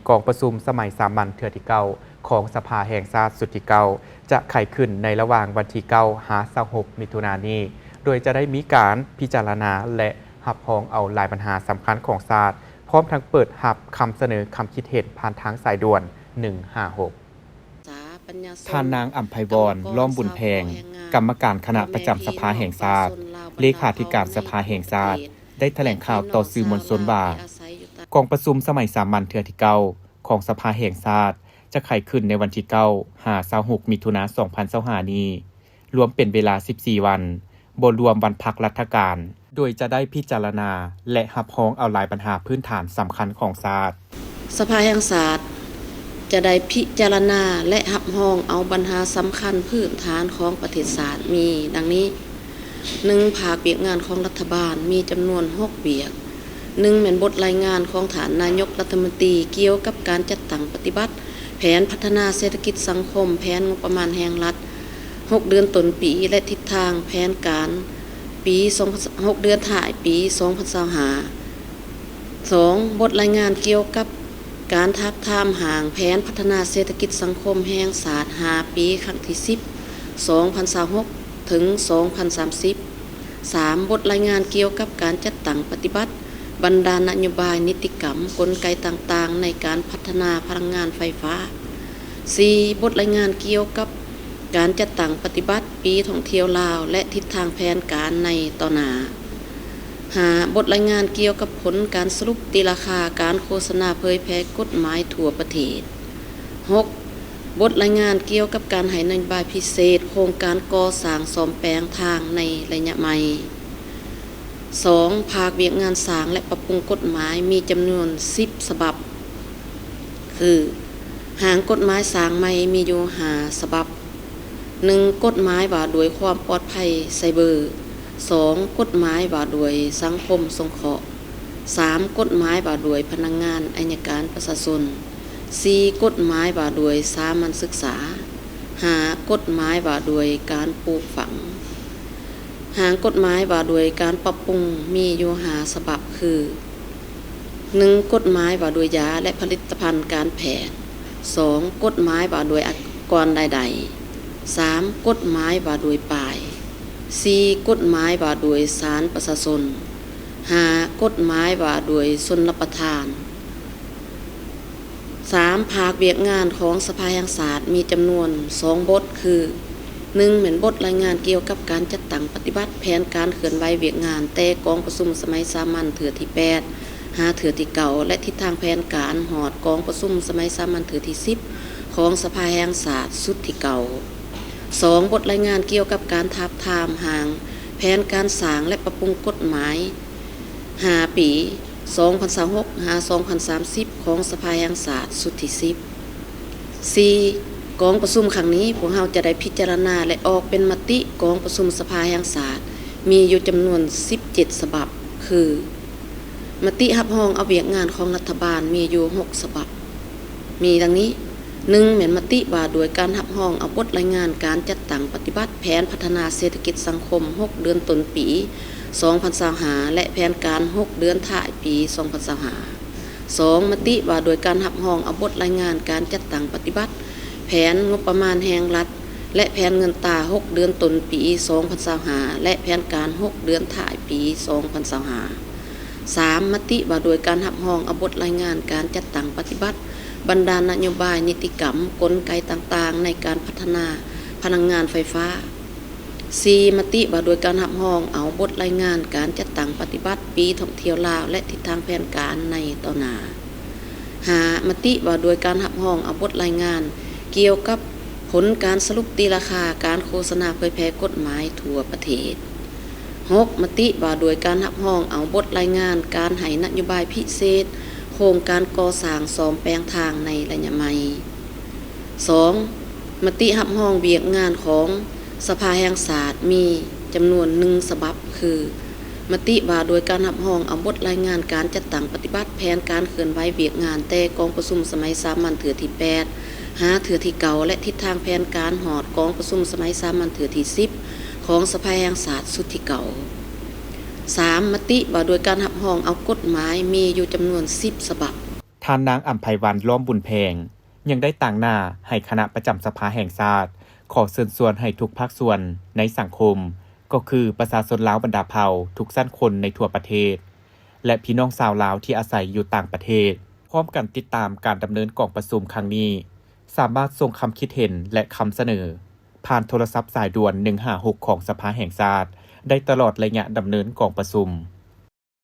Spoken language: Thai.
กองประชุมสมัยสามัญเทื่อที่เก้าของสภาแห่งชาติสุดที่เก้าจะไขขึ้นในระหว่างวันที่9 หา 26 มิถุนายนนี้โดยจะได้มีการพิจารณาและหับพองเอาหลายปัญหาสำคัญของชาติพร้อมทั้งเปิดหับคำเสนอคำคิดเห็นผ่านทางสายด่วน156ท่านนางอัมไพวรล้อมบุญแพงกรรมการคณะประจำสภาแห่งชาติเลขาธิการสภาแห่งชาติได้แถลงข่าวต่อสื่อมวลชนว่ากองประชุมสมัยสามัญเทื่อที่9ของสภาแห่งชาติจะไขขึ้นในวันที่9 หา 26 มิถุนายน 2025 นี้รวมเป็นเวลา 14 วันบ่รวมวันพักราชการโดยจะได้พิจารณาและหับฮ้องเอาหลายปัญหาพื้นฐานสำคัญของชาติสภาแห่งชาติจะได้พิจารณาและหับฮ้องเอาปัญหาสำคัญพื้นฐานของประเทศชาติมีดังนี้ 1. ภาคเวียกงานของรัฐบาลมีจำนวน6เวียก 1. แม่นบทรายงานของฐานนายกรัฐมนตรีเกี่ยวกับการจัดตั้งปฏิบัติแผนพัฒนาเศรษฐกิจสังคมแผนงบประมาณแห่งรัฐ6 เดือนต้นปีและทิศทางแผนการปี6 เดือนท้ายปี 2025 2. บทรายงานเกี่ยวกับการทับทามห่างแผนพัฒนาเศรษฐกิจสังคมแห่งชาติ5 ปีครั้งที่10 2026 ถึง 2030 3. บทรายงานเกี่ยวกับการจัดตั้งปฏิบัติบรรดานโยบายนิติกรรมกลไกต่างๆในการพัฒนาพลังงานไฟฟ้า 4. บทรายงานเกี่ยวกับการจัดตั้งปฏิบัติปีท่องเที่ยวลาวและทิศทางแผนการในต่อหน้า 5. บทรายงานเกี่ยวกับผลการสรุปตีราคาการโฆษณาเผยแพร่กฎหมายทั่วประเทศ 6. บทรายงานเกี่ยวกับการให้นโยบายพิเศษโครงการก่อสร้างซ่อมแปลงทางในระยะใหม่ 2. ภาคเวียกงานสร้างและปรับปรุงกฎหมายมีจำนวน10ฉบับคือหางกฎหมายสร้างใหม่มีอยู่5ฉบับ 1. กฎหมายว่าด้วยความปลอดภัยไซเบอร์ 2. กฎหมายว่าด้วยสังคมสงเคราะห์ 3. กฎหมายว่าด้วยพนักงานอัยการประชาชน 4. กฎหมายว่าด้วยสามัญศึกษา 5. กฎหมายว่าด้วยการปลูกฝังหางกฎหมายว่าด้วยการปรับปรุงมีอยู่5ฉบับคือ 1. กฎหมายว่าด้วยยาและผลิตภัณฑ์การแพทย์ 2. กฎหมายว่าด้วยอุปกรณ์ใดๆ 3. กฎหมายว่าด้วยป้าย 4. กฎหมายว่าด้วยศาลประชาชน 5. กฎหมายว่าด้วยชนรับประทาน 3. ภาคเวียกงานของสภาแห่งชาติมีจำนวน2บทคือ 1. เหมือนบทรายงานเกี่ยวกับการจัดตั้งปฏิบัติแผนการเคลื่อนไหวเวียกงานแต่กองประชุมสมัยสามัญเทื่อที่8 หาเทื่อที่9และทิศทางแผนการหอดกองประชุมสมัยสามัญเทื่อที่10ของสภาแห่งชาติสุดที่เก่า 2. บทรายงานเกี่ยวกับการทับทามห่างแผนการสร้างและปรับปรุงกฎหมาย5 ปี 2026 หา 2030 ของสภาแห่งชาติสุดที่10 4. กองประชุมครั้งนี้พวกเราจะได้พิจารณาและออกเป็นมติกองประชุมสภาแห่งชาติมีอยู่จำนวน17ฉบับคือมติรับรองเอาเวียกงานของรัฐบาลมีอยู่6ฉบับมีดังนี้ 1. แม่นมติว่าโดยการรับรองเอาบทรายงานการจัดตั้งปฏิบัติแผนพัฒนาเศรษฐกิจสังคม6 เดือนต้นปี 2025 และแผนการ6 เดือนท้ายปี 2025 2. มติว่าโดยการรับรองเอาบทรายงานการจัดตั้งปฏิบัติแผนงบประมาณแห่งรัฐและแผนเงินตรา6 เดือนต้นปี 2025 และแผนการ6 เดือนท้ายปี 2025 3. มติว่าโดยการรับรองเอาบทรายงานการจัดตั้งปฏิบัติบรรดานโยบายนิติกรรมกลไกต่างๆในการพัฒนาพลังงานไฟฟ้า 4. มติว่าโดยการรับรองเอาบทรายงานการจัดตั้งปฏิบัติปีท่องเที่ยวลาวและทิศทางแผนการในต่อหน้า 5. มติว่าโดยการรับรองเอาบทรายงานเกี่ยวกับผลการสรุปตีราคาการโฆษณาเผยแพร่กฎหมายทั่วประเทศ 6. มติว่าโดยการรับรองเอาบทรายงานการให้นโยบายพิเศษโครงการก่อสร้างซ่อมแปลงทางในระยะใหม่ 2. มติรับรองเวียกงานของสภาแห่งชาติมีจำนวน1ฉบับคือมติว่าโดยการรับรองเอาบทรายงานการจัดตั้งปฏิบัติแผนการเคลื่อนไหวเวียกงานแต่กองประชุมสมัยสามัญเทื่อที่8 หาเทื่อที่9และทิศทางแผนการหอดกองประชุมสมัยสามัญเทื่อที่10ของสภาแห่งชาติสุดที่เก่า 3. มติว่าโดยการรับรองเอากฎหมายมีอยู่จำนวน10ฉบับ ท่านนางอัมไพวันล้อมบุญแพงยังได้ต่างหน้าให้คณะประจำสภาแห่งชาติขอเชิญชวนให้ทุกภาคส่วนในสังคมก็คือประชาชนลาวบรรดาเผ่าทุกสั้นคนในทั่วประเทศและพี่น้องชาวลาวที่อาศัยอยู่ต่างประเทศพร้อมกันติดตามการดำเนินกองประชุมครั้งนี้สามารถส่งคำคิดเห็นและคำเสนอผ่านโทรศัพท์สายด่วน156ของสภาแห่งชาติได้ตลอดระยะดำเนินกองประชุม